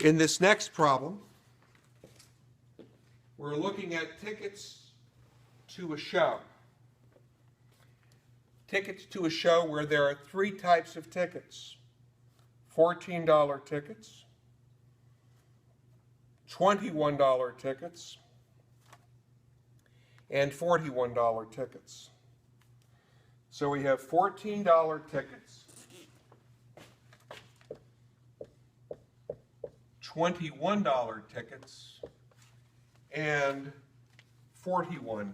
In this next problem, we're looking at tickets to a show. Tickets to a show where there are three types of tickets: $14 tickets, $21 tickets, and $41 tickets. So we have $14 tickets, $21 tickets, and $41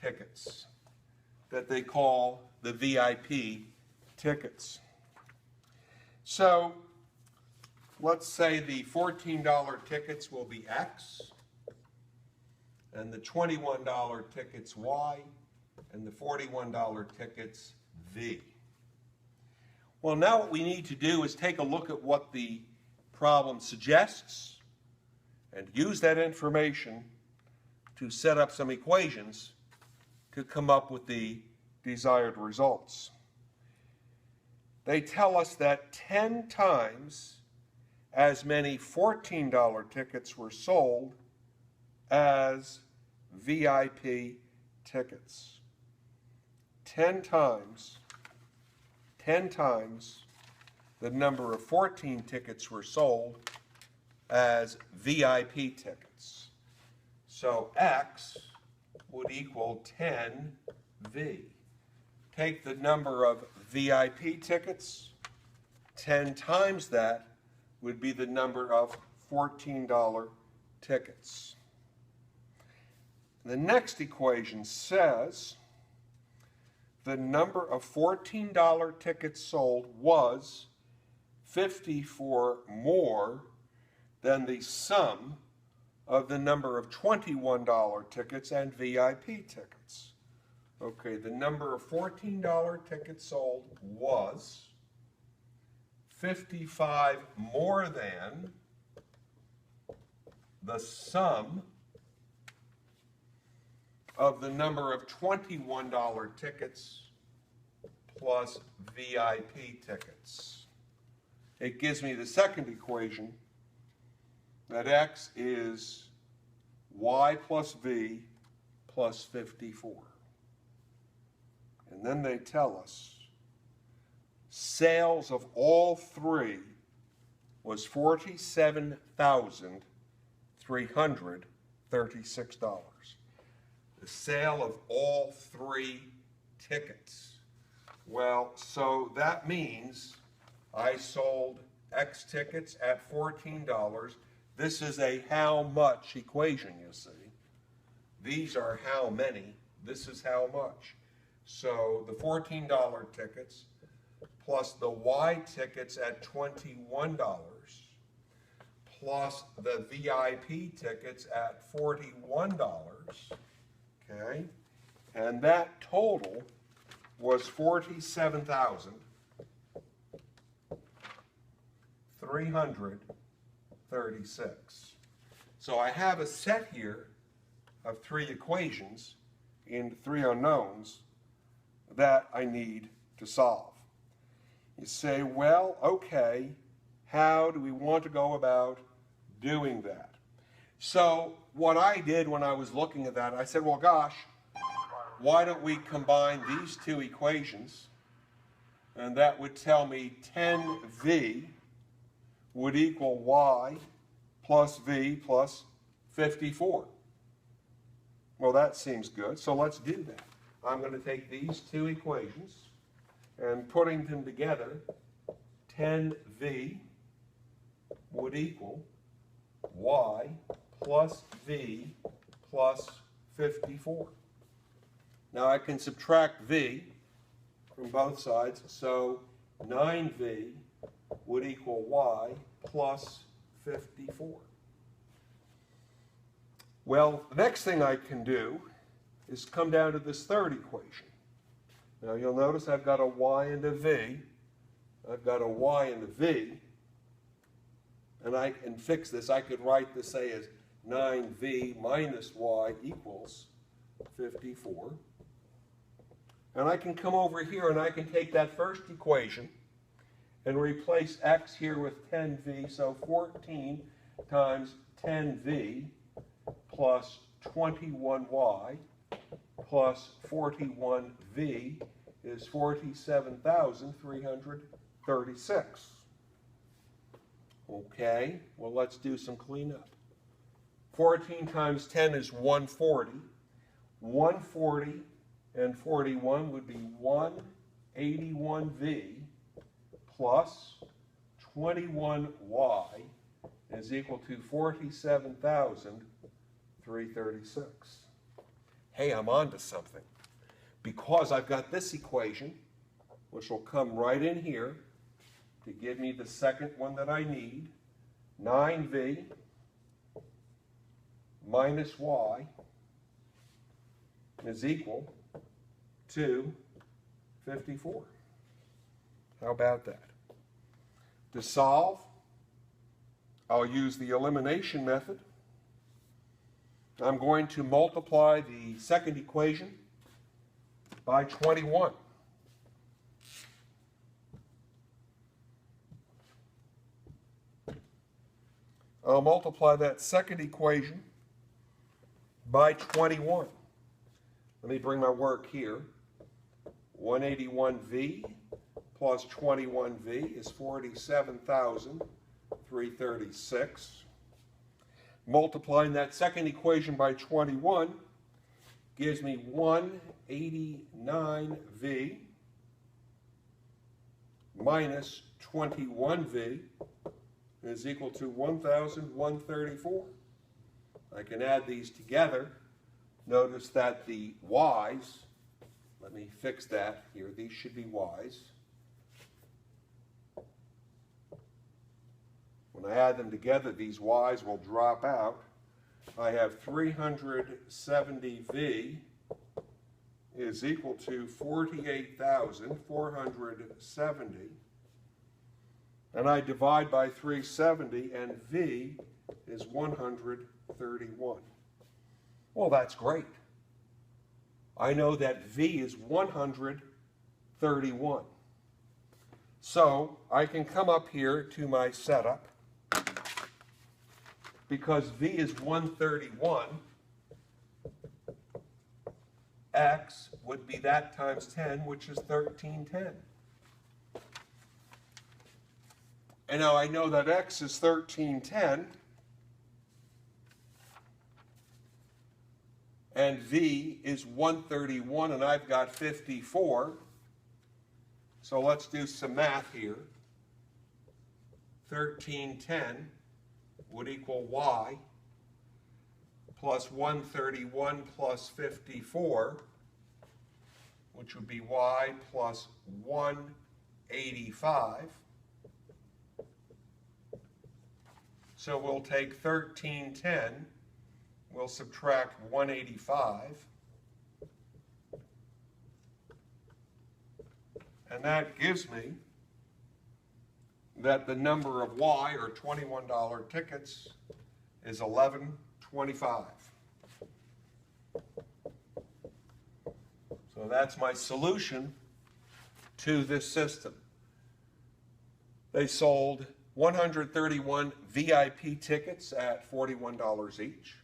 tickets that they call the VIP tickets. So let's say the $14 tickets will be X, and the $21 tickets Y, and the $41 tickets V. Well, now what we need to do is take a look at what the problem suggests and use that information to set up some equations to come up with the desired results. They tell us that 10 times as many $14 tickets were sold as VIP tickets. 10 times the number of 14 tickets were sold as VIP tickets. So X would equal 10V. Take the number of VIP tickets, 10 times that would be the number of $14 tickets. The next equation says the number of $14 tickets sold was 54 more than the sum of the number of $21 tickets and VIP tickets. Okay, the number of $14 tickets sold was 55 more than the sum of the number of $21 tickets plus VIP tickets. It gives me the second equation, that X is Y plus V plus 54. And then they tell us sales of all three was $47,336. The sale of all three tickets. Well, so that means I sold X tickets at $14. This is a how much equation, you see. These are how many. This is how much. So the $14 tickets plus the Y tickets at $21 plus the VIP tickets at $41. Okay, and that total was $47,336. So I have a set here of three equations in three unknowns that I need to solve. You say, well, okay, how do we want to go about doing that? So what I did when I was looking at that, I said, well, gosh, why don't we combine these two equations? And that would tell me 10V would equal Y plus V plus 54. Well, that seems good, so let's do that. I'm going to take these two equations and putting them together, 10V would equal Y plus V plus 54. Now I can subtract V from both sides, so 9V would equal Y plus 54. Well, the next thing I can do is come down to this third equation. Now you'll notice I've got a Y and a V. I've got a Y and a V. And I can fix this. I could write this, say, as 9V minus Y equals 54. And I can come over here and I can take that first equation and replace x here with 10v, so 14 times 10v plus 21y plus 41v is 47,336. Okay, well, let's do some cleanup. 14 times 10 is 140. 140 and 41 would be 181v plus 21y is equal to 47,336. Hey, I'm on to something. Because I've got this equation, which will come right in here to give me the second one that I need, 9v minus y is equal to 54. How about that? To solve, I'll use the elimination method. I'm going to multiply the second equation by 21. I'll multiply that second equation by 21. Let me bring my work here. 181v plus 21v is 47,336. Multiplying that second equation by 21 gives me 189v minus 21v is equal to 1,134. I can add these together. Notice that the y's, let me fix that here, these should be y's. When I add them together, these y's will drop out. I have 370v is equal to 48,470. And I divide by 370, and v is 131. Well, that's great. I know that v is 131. So I can come up here to my setup. Because v is 131, x would be that times 10, which is 1310. And now I know that x is 1310, and v is 131, and I've got 54. So let's do some math here. 1310 would equal y plus 131 plus 54, which would be y plus 185. So we'll take 1310, we'll subtract 185, and that gives me that the number of y, or $21 tickets, is 1125. So that's my solution to this system. They sold 131 VIP tickets at $41 each,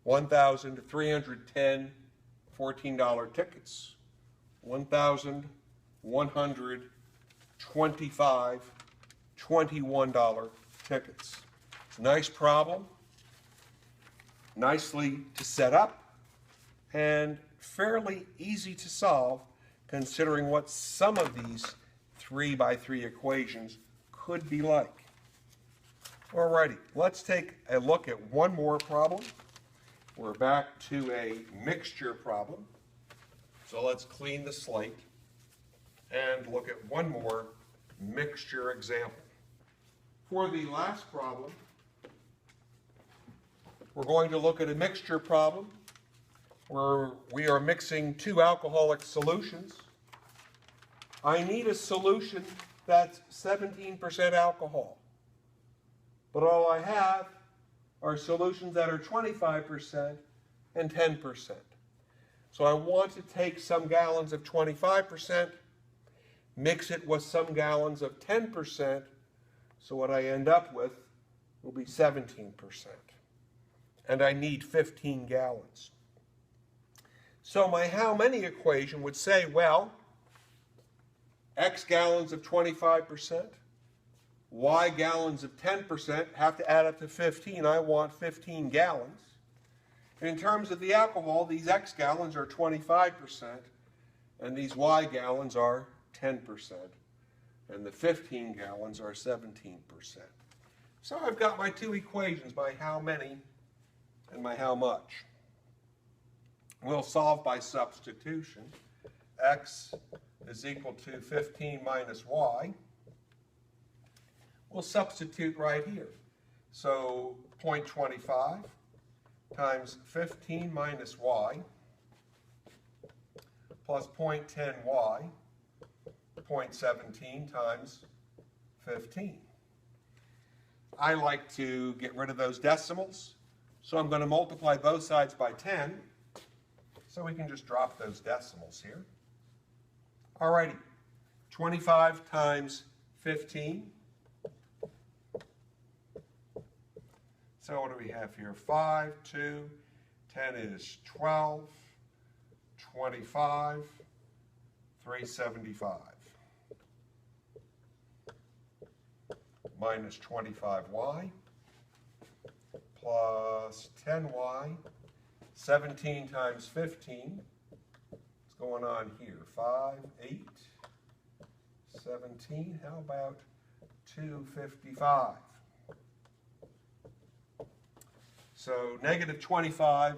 1,310 $14 tickets, 1,125 $21 tickets. It's a nice problem, nicely to set up, and fairly easy to solve considering what some of these 3x3 equations could be like. Alrighty, let's take a look at one more problem. We're back to a mixture problem. So let's clean the slate and look at one more mixture example. For the last problem, we're going to look at a mixture problem where we are mixing two alcoholic solutions. I need a solution that's 17% alcohol, but all I have are solutions that are 25% and 10%. So I want to take some gallons of 25%, mix it with some gallons of 10%, so what I end up with will be 17%. And I need 15 gallons. So my how many equation would say, well, X gallons of 25%, Y gallons of 10% have to add up to 15. I want 15 gallons. And in terms of the alcohol, these X gallons are 25%, and these Y gallons are 10%, and the 15 gallons are 17%. So I've got my two equations, my how many and my how much. We'll solve by substitution. X is equal to 15 minus Y. We'll substitute right here. So 0.25 times 15 minus Y plus 0.10Y, 0.17 times 15. I like to get rid of those decimals, so I'm going to multiply both sides by 10, so we can just drop those decimals here. Alrighty, 25 times 15. So what do we have here? 5, 2, 10 is 12, 25, 375. Minus 25y plus 10y, 17 times 15. What's going on here? 5, 8, 17. How about 255? So negative 25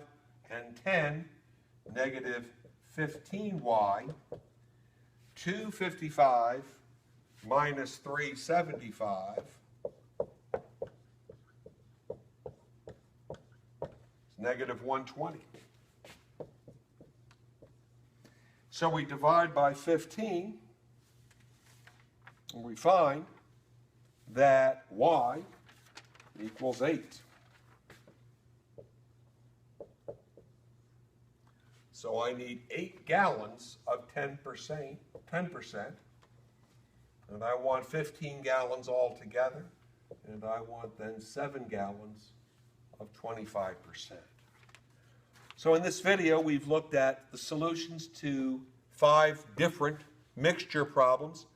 and 10, negative 15y, 255 minus 375 is negative 120. So we divide by 15, and we find that y equals 8. So I need 8 gallons of 10%, and I want 15 gallons altogether, and I want then 7 gallons of 25%. So in this video, we've looked at the solutions to 5 different mixture problems.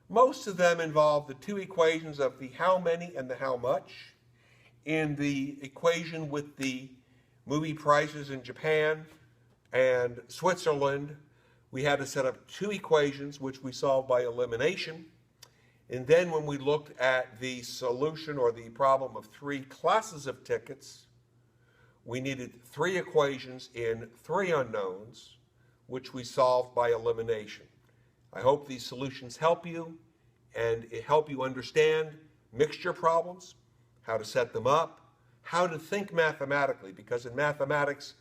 Most of them involve the two equations of the how many and the how much. In the equation with the movie prices in Japan and Switzerland, we had to set up two equations, which we solved by elimination. And then when we looked at the solution or the problem of 3 classes of tickets, we needed 3 equations in 3 unknowns, which we solved by elimination. I hope these solutions help you and help you understand mixture problems, how to set them up, how to think mathematically, because in mathematics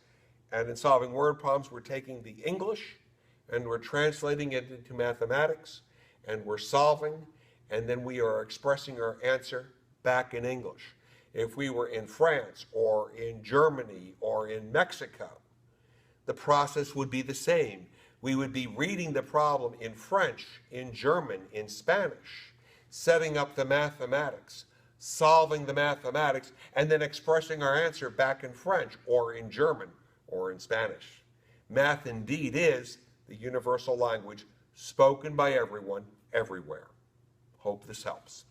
and in solving word problems, we're taking the English and we're translating it into mathematics, and we're solving, and then we are expressing our answer back in English. If we were in France or in Germany or in Mexico, the process would be the same. We would be reading the problem in French, in German, in Spanish, setting up the mathematics, solving the mathematics, and then expressing our answer back in French or in German or in Spanish. Math indeed is the universal language spoken by everyone, everywhere. Hope this helps.